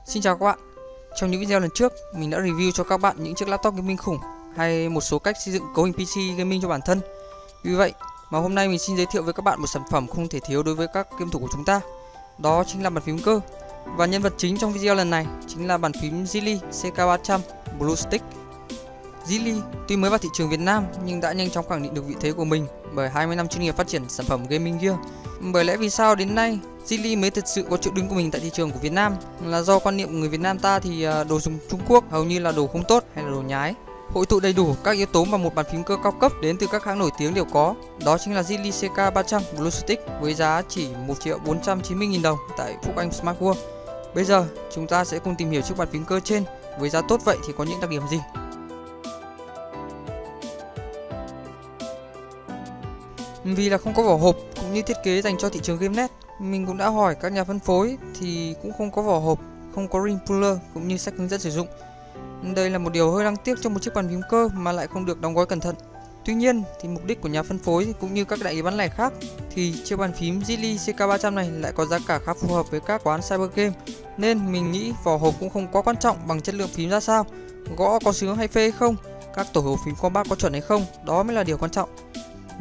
Xin chào các bạn. Trong những video lần trước, mình đã review cho các bạn những chiếc laptop gaming khủng hay một số cách xây dựng cấu hình PC gaming cho bản thân. Vì vậy mà hôm nay mình xin giới thiệu với các bạn một sản phẩm không thể thiếu đối với các game thủ của chúng ta. Đó chính là bàn phím cơ. Và nhân vật chính trong video lần này chính là bàn phím Zilli CK300 Bluestick. Zilli tuy mới vào thị trường Việt Nam nhưng đã nhanh chóng khẳng định được vị thế của mình bởi 20 năm chuyên nghiệp phát triển sản phẩm gaming gear. Bởi lẽ vì sao đến nay Zilli mới thực sự có chỗ đứng của mình tại thị trường của Việt Nam là do quan niệm của người Việt Nam ta thì đồ dùng Trung Quốc hầu như là đồ không tốt hay là đồ nhái. Hội tụ đầy đủ các yếu tố mà một bàn phím cơ cao cấp đến từ các hãng nổi tiếng đều có. Đó chính là Zilli CK300 Bluestick với giá chỉ 1.490.000 đồng tại Phúc Anh Smart World. Bây giờ chúng ta sẽ cùng tìm hiểu chiếc bàn phím cơ trên. Với giá tốt vậy thì có những đặc điểm gì? Vì là không có vỏ hộp cũng như thiết kế dành cho thị trường game net, mình cũng đã hỏi các nhà phân phối thì cũng không có vỏ hộp, không có ring puller cũng như sách hướng dẫn sử dụng. Đây là một điều hơi đáng tiếc trong một chiếc bàn phím cơ mà lại không được đóng gói cẩn thận. Tuy nhiên thì mục đích của nhà phân phối cũng như các đại lý bán lẻ khác thì chiếc bàn phím Zilli CK300 này lại có giá cả khá phù hợp với các quán cyber game, nên mình nghĩ vỏ hộp cũng không quá quan trọng bằng chất lượng phím ra sao, gõ có sướng hay phê hay không, các tổ hợp phím combat có chuẩn hay không, đó mới là điều quan trọng.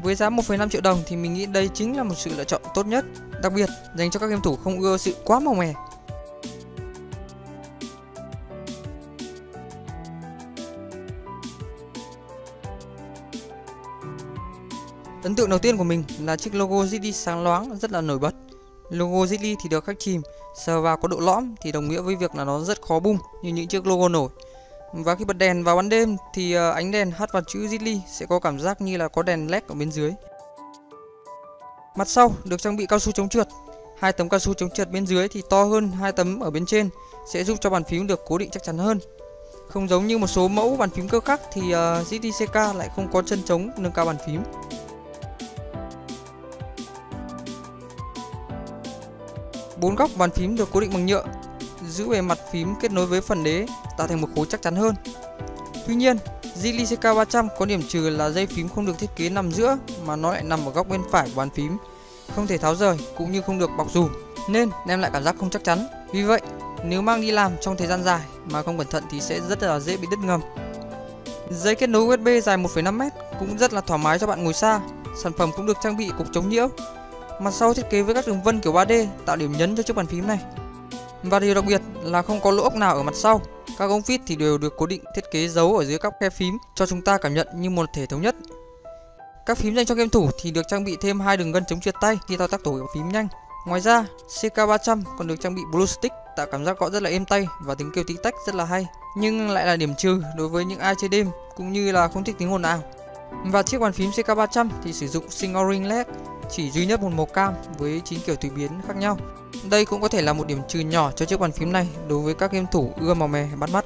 Với giá 1,5 triệu đồng thì mình nghĩ đây chính là một sự lựa chọn tốt nhất, đặc biệt dành cho các game thủ không ưa sự quá màu mè. Ấn tượng đầu tiên của mình là chiếc logo Zilli sáng loáng rất là nổi bật. Logo Zilli thì được khắc chìm, sờ vào có độ lõm thì đồng nghĩa với việc là nó rất khó bung như những chiếc logo nổi. Và khi bật đèn vào ban đêm thì ánh đèn hắt vào chữ Zilli sẽ có cảm giác như là có đèn LED ở bên dưới. Mặt sau được trang bị cao su chống trượt. Hai tấm cao su chống trượt bên dưới thì to hơn hai tấm ở bên trên sẽ giúp cho bàn phím được cố định chắc chắn hơn. Không giống như một số mẫu bàn phím cơ khác thì Zilli CK lại không có chân chống nâng cao bàn phím. Bốn góc bàn phím được cố định bằng nhựa, giữ bề mặt phím kết nối với phần đế tạo thành một khối chắc chắn hơn. Tuy nhiên, Zilli CK300 có điểm trừ là dây phím không được thiết kế nằm giữa mà nó lại nằm ở góc bên phải của bàn phím, không thể tháo rời cũng như không được bọc dù nên đem lại cảm giác không chắc chắn. Vì vậy, nếu mang đi làm trong thời gian dài mà không cẩn thận thì sẽ rất là dễ bị đứt ngầm. Dây kết nối USB dài 1,5m cũng rất là thoải mái cho bạn ngồi xa. Sản phẩm cũng được trang bị cục chống nhiễu. Mặt sau thiết kế với các đường vân kiểu 3D tạo điểm nhấn cho chiếc bàn phím này. Và điều đặc biệt là không có lỗ ốc nào ở mặt sau. Các ống vít thì đều được cố định thiết kế giấu ở dưới các khe phím cho chúng ta cảm nhận như một thể thống nhất. Các phím dành cho game thủ thì được trang bị thêm hai đường gân chống trượt tay khi thao tác tổ hợp phím nhanh. Ngoài ra, CK300 còn được trang bị Bluestick tạo cảm giác gõ rất là êm tay và tiếng kêu tí tách rất là hay, nhưng lại là điểm trừ đối với những ai chơi đêm cũng như là không thích tiếng ồn ào. Và chiếc bàn phím CK300 thì sử dụng single ring LED, chỉ duy nhất một màu cam với 9 kiểu tùy biến khác nhau. Đây cũng có thể là một điểm trừ nhỏ cho chiếc bàn phím này đối với các game thủ ưa màu mè bắt mắt.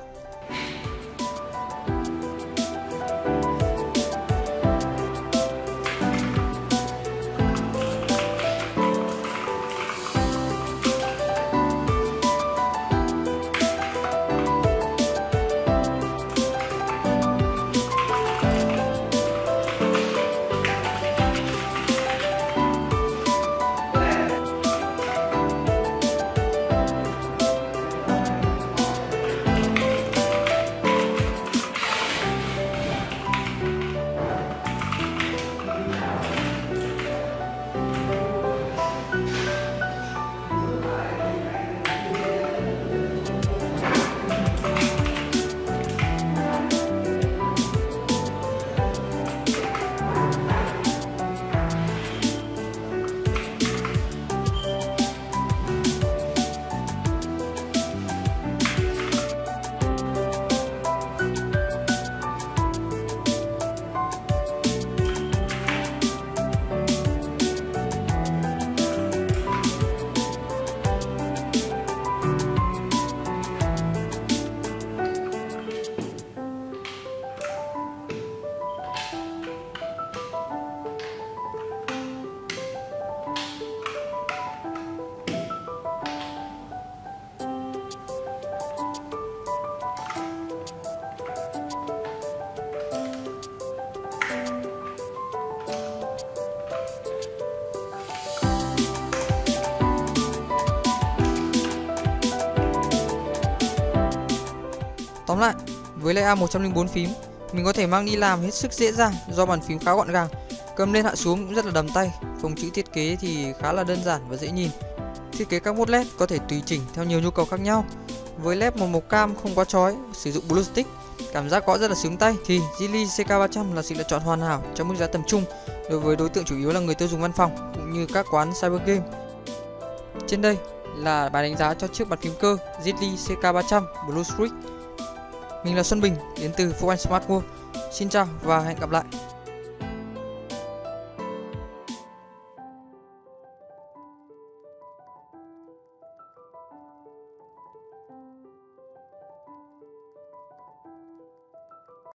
Tóm lại, với layout 104 phím, mình có thể mang đi làm hết sức dễ dàng do bàn phím khá gọn gàng, cầm lên hạ xuống cũng rất là đầm tay. Phông chữ thiết kế thì khá là đơn giản và dễ nhìn. Thiết kế các mode LED có thể tùy chỉnh theo nhiều nhu cầu khác nhau. Với LED một màu cam không quá chói, sử dụng Blue Stick, cảm giác gõ rất là sướng tay, thì Geely CK300 là sự lựa chọn hoàn hảo trong mức giá tầm trung đối với đối tượng chủ yếu là người tiêu dùng văn phòng cũng như các quán cyber game. Trên đây là bài đánh giá cho chiếc bàn phím cơ Geely CK300 Blue Streak. Mình là Xuân Bình đến từ Phúc Anh Smart World. Xin chào và hẹn gặp lại.